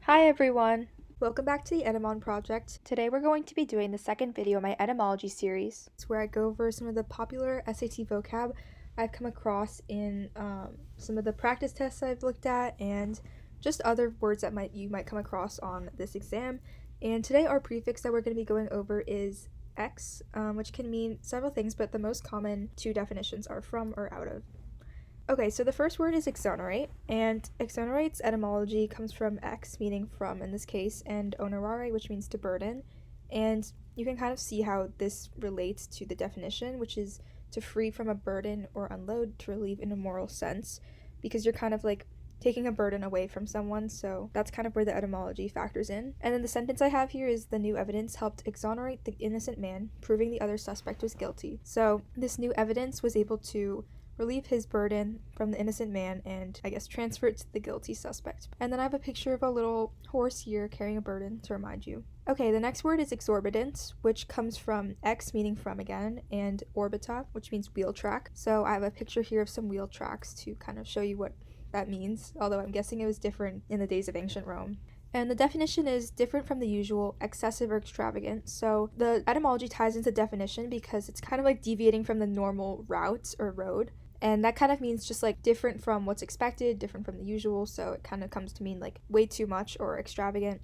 Hi everyone! Welcome back to the Etymon Project. Today we're going to be doing the second video in my etymology series. It's where I go over some of the popular SAT vocab I've come across in some of the practice tests I've looked at and just other words that you might come across on this exam. And today our prefix that we're going to be going over is ex, which can mean several things, but the most common two definitions are from or out of. Okay, so the first word is exonerate, and exonerate's etymology comes from ex, meaning from in this case, and onerare, which means to burden. And you can kind of see how this relates to the definition, which is to free from a burden or unload, to relieve in a moral sense, because you're kind of like taking a burden away from someone, so that's kind of where the etymology factors in. And then the sentence I have here is the new evidence helped exonerate the innocent man, proving the other suspect was guilty. So this new evidence was able to relieve his burden from the innocent man and, I guess, transfer it to the guilty suspect. And then I have a picture of a little horse here carrying a burden to remind you. Okay, the next word is exorbitant, which comes from ex, meaning from again, and orbita, which means wheel track. So I have a picture here of some wheel tracks to kind of show you what that means, although I'm guessing it was different in the days of ancient Rome. And the definition is different from the usual, excessive or extravagant. So the etymology ties into definition because it's kind of like deviating from the normal route or road. And that kind of means just like different from what's expected, different from the usual, so it kind of comes to mean like way too much or extravagant.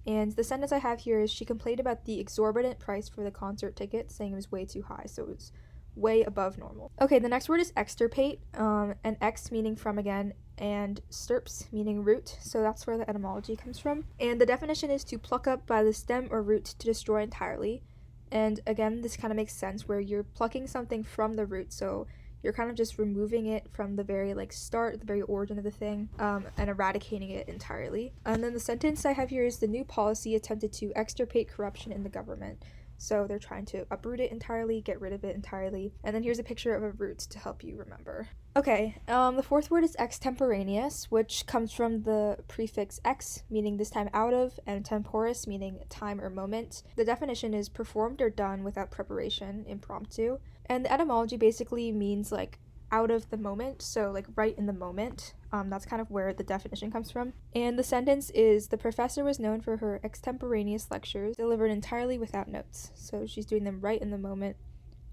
And the sentence I have here is she complained about the exorbitant price for the concert ticket, saying it was way too high, so it was way above normal. Okay, the next word is extirpate, and ex meaning from again, and stirps meaning root, so that's where the etymology comes from. And the definition is to pluck up by the stem or root to destroy entirely. And again, this kind of makes sense where you're plucking something from the root, so you're kind of just removing it from the very start, the very origin of the thing, and eradicating it entirely. And then the sentence I have here is the new policy attempted to extirpate corruption in the government. So they're trying to uproot it entirely, get rid of it entirely. And then here's a picture of a root to help you remember. Okay, the fourth word is extemporaneous, which comes from the prefix ex, meaning this time out of, and temporis, meaning time or moment. The definition is performed or done without preparation, impromptu. And the etymology basically means like out of the moment, so like right in the moment. That's kind of where the definition comes from. And the sentence is the professor was known for her extemporaneous lectures delivered entirely without notes. So she's doing them right in the moment.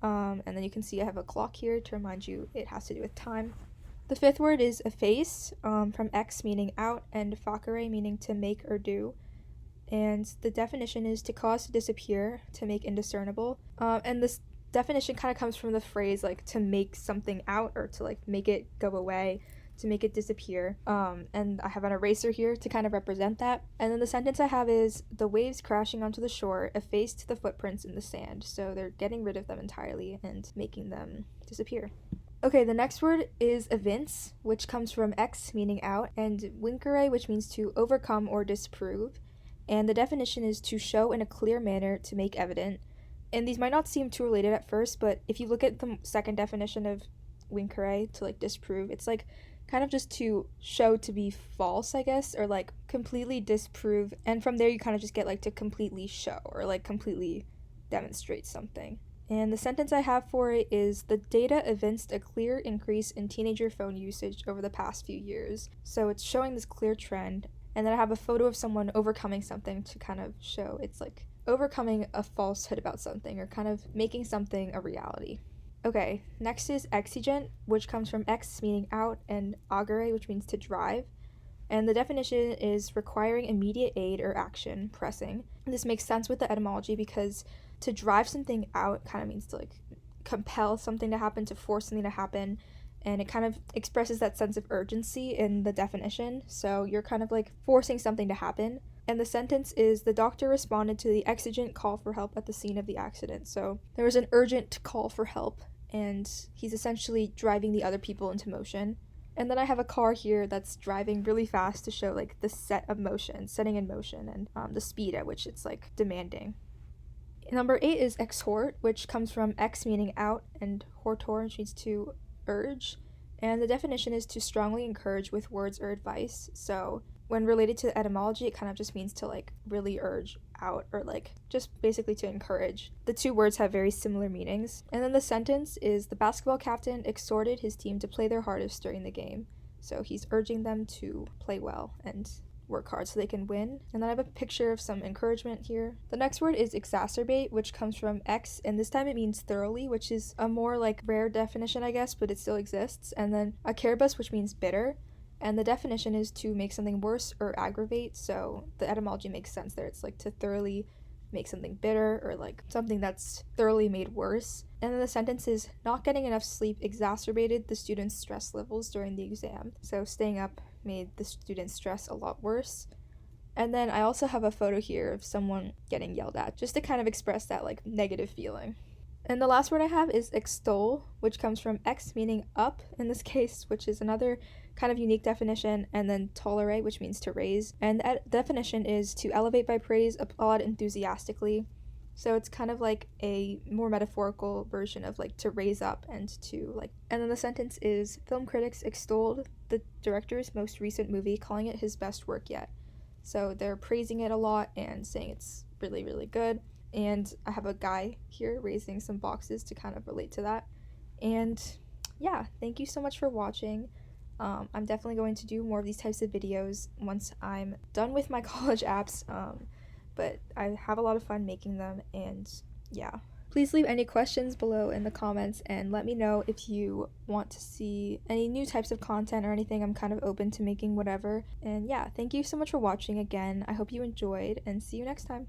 And then you can see I have a clock here to remind you it has to do with time. The fifth word is efface, from ex meaning out and facere meaning to make or do. And the definition is to cause to disappear, to make indiscernible. And this definition kind of comes from the phrase like to make something out or to like make it go away, to make it disappear. And I have an eraser here to kind of represent that. And then the sentence I have is the waves crashing onto the shore effaced the footprints in the sand. So they're getting rid of them entirely and making them disappear. Okay, the next word is evince, which comes from ex meaning out, and vincere, which means to overcome or disprove. And the definition is to show in a clear manner, to make evident. And these might not seem too related at first, but if you look at the second definition of vincere, to like disprove, it's like kind of just to show to be false, I guess, or like completely disprove. And from there you kind of just get like to completely show or like completely demonstrate something. And the sentence I have for it is the data evinced a clear increase in teenager phone usage over the past few years. So it's showing this clear trend. And then I have a photo of someone overcoming something to kind of show it's like overcoming a falsehood about something or kind of making something a reality. Okay, next is exigent, which comes from ex meaning out and agere, which means to drive. And the definition is requiring immediate aid or action, pressing. This makes sense with the etymology because to drive something out kind of means to like compel something to happen, to force something to happen. And it kind of expresses that sense of urgency in the definition. So you're kind of like forcing something to happen. And the sentence is the doctor responded to the exigent call for help at the scene of the accident. So there was an urgent call for help, and he's essentially driving the other people into motion. And then I have a car here that's driving really fast to show like the setting in motion, and the speed at which it's like demanding. Number 8 is exhort, which comes from ex meaning out and hortor, which means to urge. And the definition is to strongly encourage with words or advice. So when related to etymology, it kind of just means to like really urge out or like just basically to encourage. The two words have very similar meanings. And then the sentence is the basketball captain exhorted his team to play their hardest during the game. So he's urging them to play well and work hard so they can win. And then I have a picture of some encouragement here. The next word is exacerbate, which comes from ex, and this time it means thoroughly, which is a more like rare definition, I guess, but it still exists. And then acerbus, which means bitter, and the definition is to make something worse or aggravate, so the etymology makes sense there. It's like to thoroughly make something bitter, or like something that's thoroughly made worse. And then the sentence is, not getting enough sleep exacerbated the students' stress levels during the exam. So staying up made the students' stress a lot worse. And then I also have a photo here of someone getting yelled at, just to kind of express that like negative feeling. And the last word I have is extol, which comes from ex, meaning up in this case, which is another kind of unique definition, and then tolerate, which means to raise. And the definition is to elevate by praise, applaud enthusiastically. So it's kind of like a more metaphorical version of like to raise up and to like. And then the sentence is, film critics extolled the director's most recent movie, calling it his best work yet. So they're praising it a lot and saying it's really, really good. And I have a guy here raising some boxes to kind of relate to that. And yeah, thank you so much for watching. I'm definitely going to do more of these types of videos once I'm done with my college apps, but I have a lot of fun making them, and yeah. Please leave any questions below in the comments and let me know if you want to see any new types of content or anything. I'm kind of open to making whatever. And yeah, thank you so much for watching again. I hope you enjoyed, and see you next time.